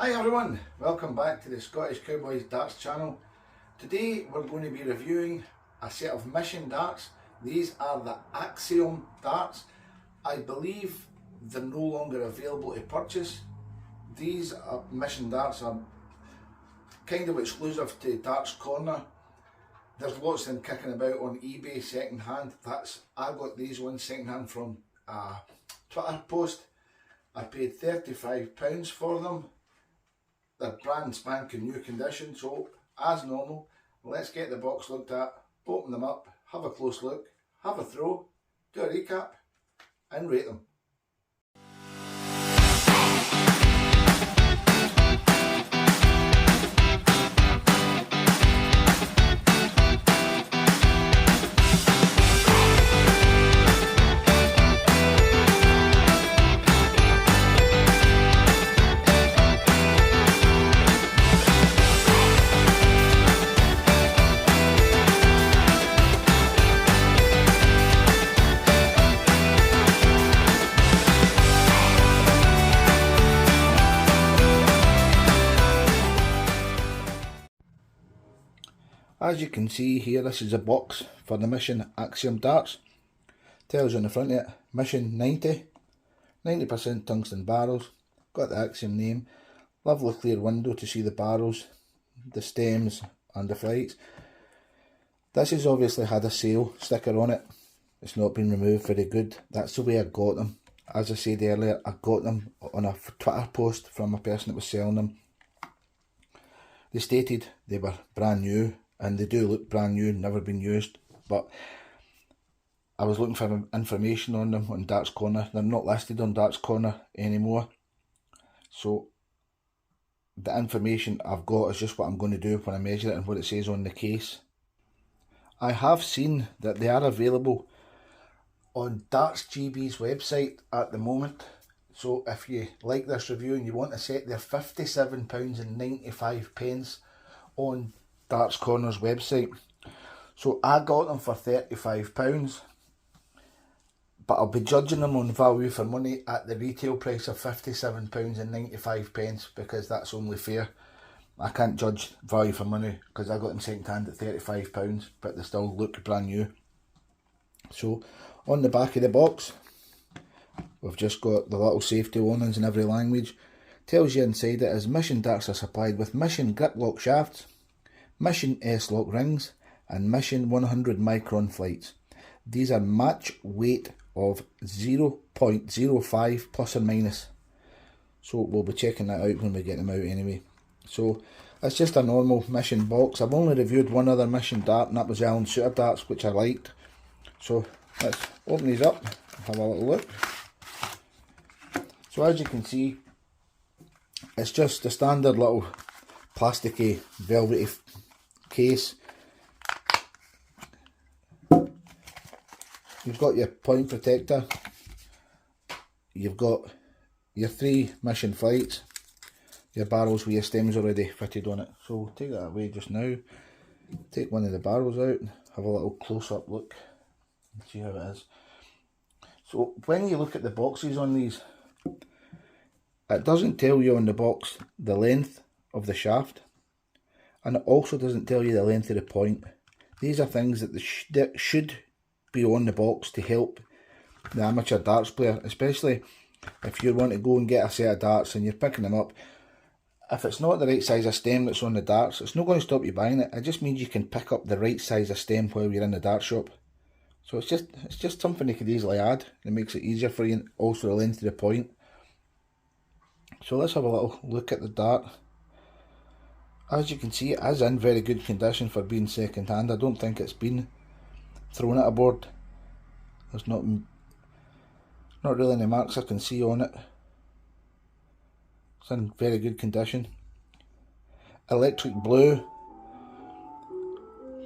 Hi everyone, welcome back to the Scottish Cowboys Darts channel. Today we're going to be reviewing a set of mission darts. These are the Axiom darts. I believe they're no longer available to purchase. These mission darts are kind of exclusive to Darts Corner. There's lots of them kicking about on eBay second hand. I got these ones second hand from a Twitter post. I paid £35 for them. They're brand spanking new condition, so as normal, let's get the box looked at, open them up, have a close look, have a throw, do a recap and rate them. As you can see here, this is a box for the Mission Axiom darts. Tells you on the front of it, Mission 90% tungsten barrels, got the Axiom name, lovely clear window to see the barrels, the stems and the flights. This has obviously had a sale sticker on it, it's not been removed very good. That's the way I got them. As I said earlier, I got them on a Twitter post from a person that was selling them. They stated they were brand new, and they do look brand new, never been used, but I was looking for information on them on Darts Corner. They're not listed on Darts Corner anymore, so the information I've got is just what I'm going to do when I measure it and what it says on the case. I have seen that they are available on Darts GB's website at the moment, so if you like this review and you want a set, they're £57.95 on Darts Corner's website. So I got them for £35, but I'll be judging them on value for money at the retail price of £57.95 because that's only fair. I can't judge value for money because I got them second hand at £35, but they still look brand new. So on the back of the box, we've just got the little safety warnings in every language. Tells you inside it is Mission darts are supplied with Mission grip lock shafts, Mission S-lock rings and Mission 100 micron flights. These are match weight of 0.05 plus or minus. So we'll be checking that out when we get them out anyway. So it's just a normal Mission box. I've only reviewed one other Mission dart, and that was Alan Shooter darts, which I liked. So let's open these up and have a little look. So as you can see, it's just the standard little plasticky velvety case. You've got your point protector, you've got your 3 Mission flights, your barrels with your stems already fitted on it. So we'll take that away just now, take one of the barrels out, have a little close-up look and see how it is. So when you look at the boxes on these, it doesn't tell you on the box the length of the shaft, and it also doesn't tell you the length of the point. These are things that should be on the box to help the amateur darts player, especially if you want to go and get a set of darts and you're picking them up. If it's not the right size of stem that's on the darts, it's not going to stop you buying it. It just means you can pick up the right size of stem while you're in the dart shop. So it's just something you could easily add. It makes it easier for you, and also the length of the point. So let's have a little look at the dart. As you can see, it is in very good condition for being second hand. I don't think it's been thrown at a board. There's not really any marks I can see on it. It's in very good condition. Electric blue,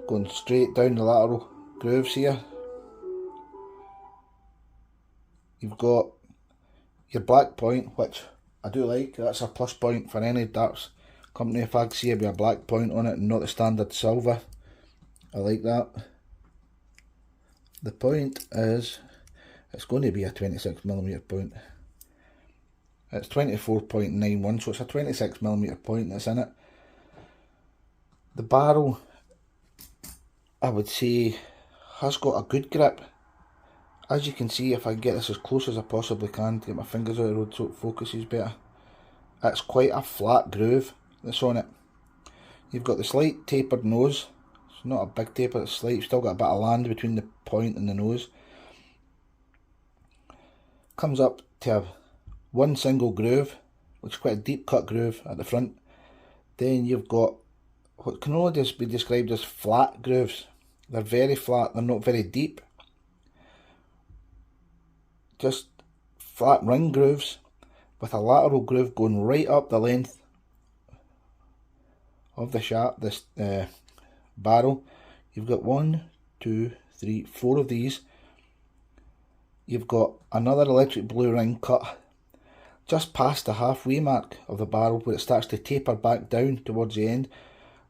going straight down the lateral grooves here. You've got your black point, which I do like. That's a plus point for any darts company if I see it with a black point on it and not the standard silver. I like that. The point is, it's going to be a 26mm point. It's 24.91, so it's a 26mm point that's in it. The barrel, I would say, has got a good grip. As you can see, if I get this as close as I possibly can to get my fingers out of the road so it focuses better, it's quite a flat groove that's on it. You've got the slight tapered nose. It's not a big taper, it's slight. You've still got a bit of land between the point and the nose. Comes up to one single groove, which is quite a deep cut groove at the front. Then you've got what can only just be described as flat grooves. They're very flat, they're not very deep. Just flat ring grooves with a lateral groove going right up the length of the shaft, this barrel. You've got 1, 2, 3, 4 of these. You've got another electric blue ring cut just past the halfway mark of the barrel where it starts to taper back down towards the end.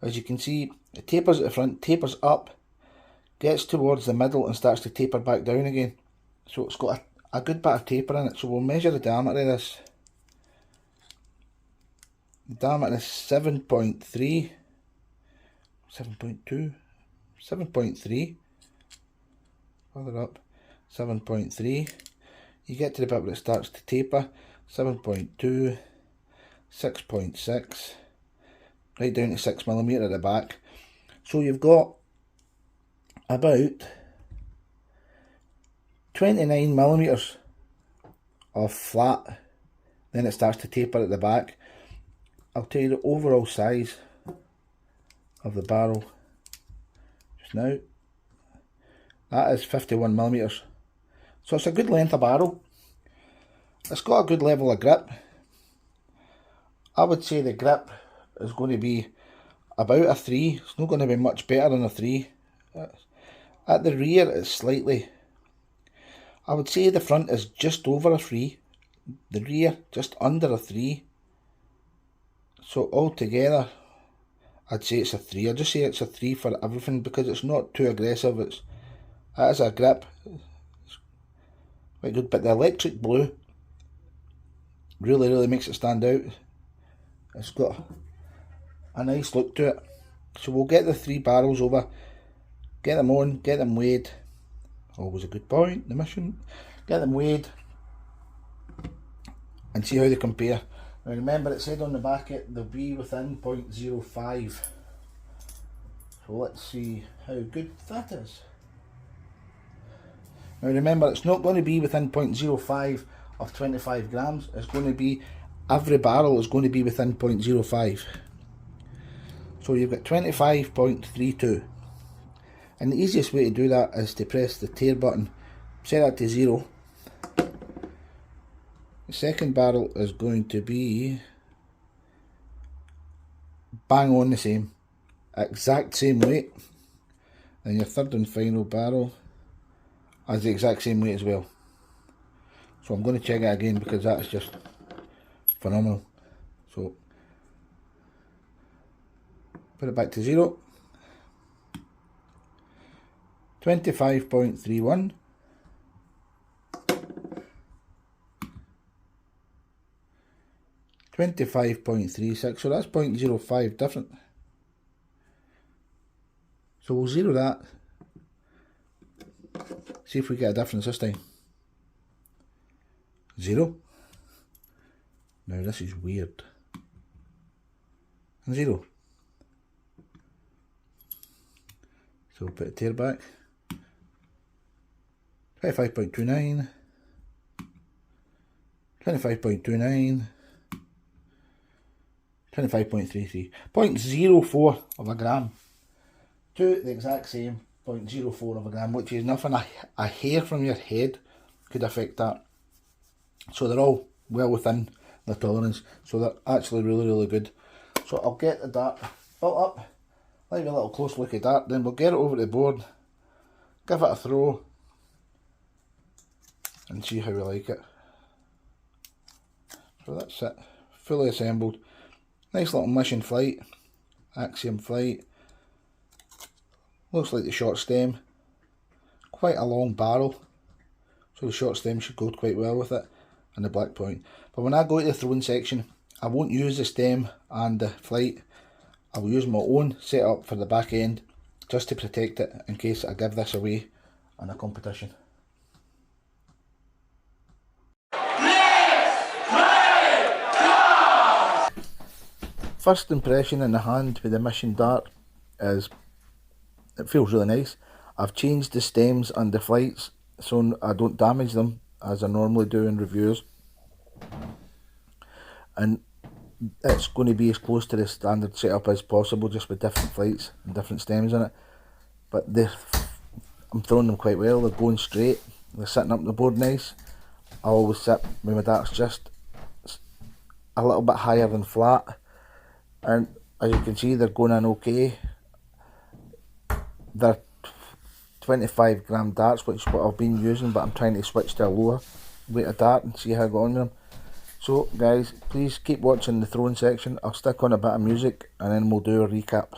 As you can see, it tapers at the front, tapers up, gets towards the middle and starts to taper back down again. So it's got a good bit of taper in it. So we'll measure the diameter of this. The diameter is 7.3, 7.2, 7.3, further up, 7.3, you get to the bit where it starts to taper, 7.2, 6.6, right down to 6mm at the back. So you've got about 29mm of flat, then it starts to taper at the back. I'll tell you the overall size of the barrel just now. That is 51mm. So it's a good length of barrel. It's got a good level of grip. I would say the grip is going to be about a 3. It's not going to be much better than a 3. At the rear it's slightly, I would say the front is just over a 3. The rear just under a 3. So altogether, I'd say it's a 3. I'd just say it's a 3 for everything because it's not too aggressive. It has a grip. It's quite good, but the electric blue really makes it stand out. It's got a nice look to it. So we'll get the 3 barrels over, get them on, get them weighed. Always a good point, the mission. Get them weighed and see how they compare. Now remember, it said on the back they'll be within 0.05. So let's see how good that is. Now remember, it's not going to be within 0.05 of 25 grams. It's going to be, every barrel is going to be within 0.05. So you've got 25.32. And the easiest way to do that is to press the tare button, set that to 0. The second barrel is going to be bang on the same, exact same weight. And your third and final barrel has the exact same weight as well. So I'm going to check it again because that's just phenomenal. So put it back to 0. 25.31. 25.36, so that's 0.05 different. So we'll zero that, see if we get a difference this time. 0. Now this is weird. And 0. So we'll put a tare back. 25.29. 25.29. 25.33, 0.04 of a gram to the exact same 0.04 of a gram, which is nothing. A hair from your head could affect that. So they're all well within the tolerance, so they're actually really good. So I'll get the dart built up, let you a little close look at that, then we'll get it over to the board, give it a throw and see how we like it. So that's it, fully assembled. Nice little mission flight, Axiom flight. Looks like the short stem, quite a long barrel, so the short stem should go quite well with it. and the black point. But when I go to the throwing section, I won't use the stem and the flight. I will use my own setup for the back end just to protect it in case I give this away in a competition. First impression in the hand with the mission dart is it feels really nice. I've changed the stems and the flights so I don't damage them as I normally do in reviews, and it's going to be as close to the standard setup as possible, just with different flights and different stems in it. But I'm throwing them quite well. They're going straight, they're sitting up the board nice. I always sit with my darts just a little bit higher than flat, and as you can see they're going in okay. They're 25 gram darts, which is what I've been using, but I'm trying to switch to a lower weight of dart and see how I go on with them. So guys, please keep watching the throwing section. I'll stick on a bit of music and then we'll do a recap.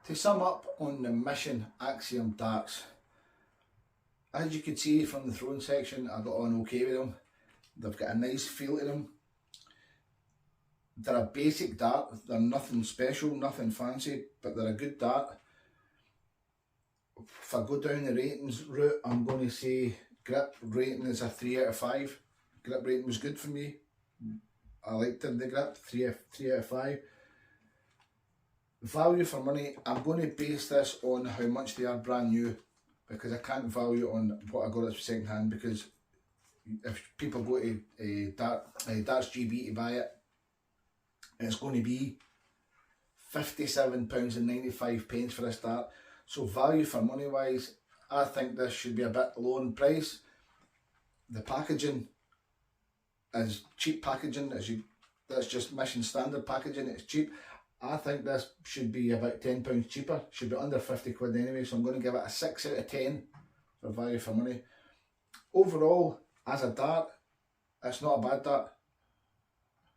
To sum up on the Mission Axiom darts, as you can see from the throwing section, I got on okay with them. They've got a nice feel to them. They're a basic dart, they're nothing special, nothing fancy, but they're a good dart. If I go down the ratings route, I'm going to say grip rating is a 3 out of 5. Grip rating was good for me. I liked the grip, 3 out of 5. Value for money, I'm going to base this on how much they are brand new, because I can't value on what I got as second hand, because if people go to Darts GB to buy it, it's going to be £57.95 for this dart. So value for money wise, I think this should be a bit low in price. The packaging is cheap packaging, that's just Mission standard packaging, it's cheap. I think this should be about £10 cheaper, should be under 50 quid anyway, so I'm going to give it a 6 out of 10 for value for money. Overall, as a dart, it's not a bad dart.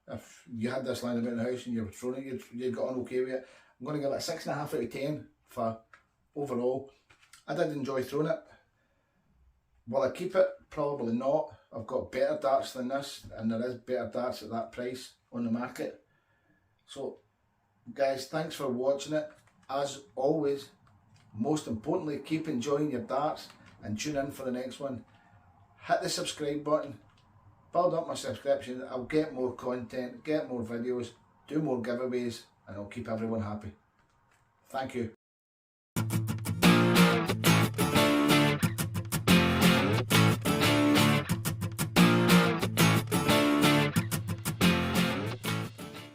If you had this lying about in the house and you were throwing it, you got on okay with it. I'm going to give it a 6.5 out of 10 for overall. I did enjoy throwing it. Will I keep it? Probably not. I've got better darts than this, and there is better darts at that price on the market. So guys, thanks for watching it. As always, most importantly, keep enjoying your darts and tune in for the next one. Hit the subscribe button, build up my subscription, I'll get more content, get more videos, do more giveaways, and I'll keep everyone happy. Thank you.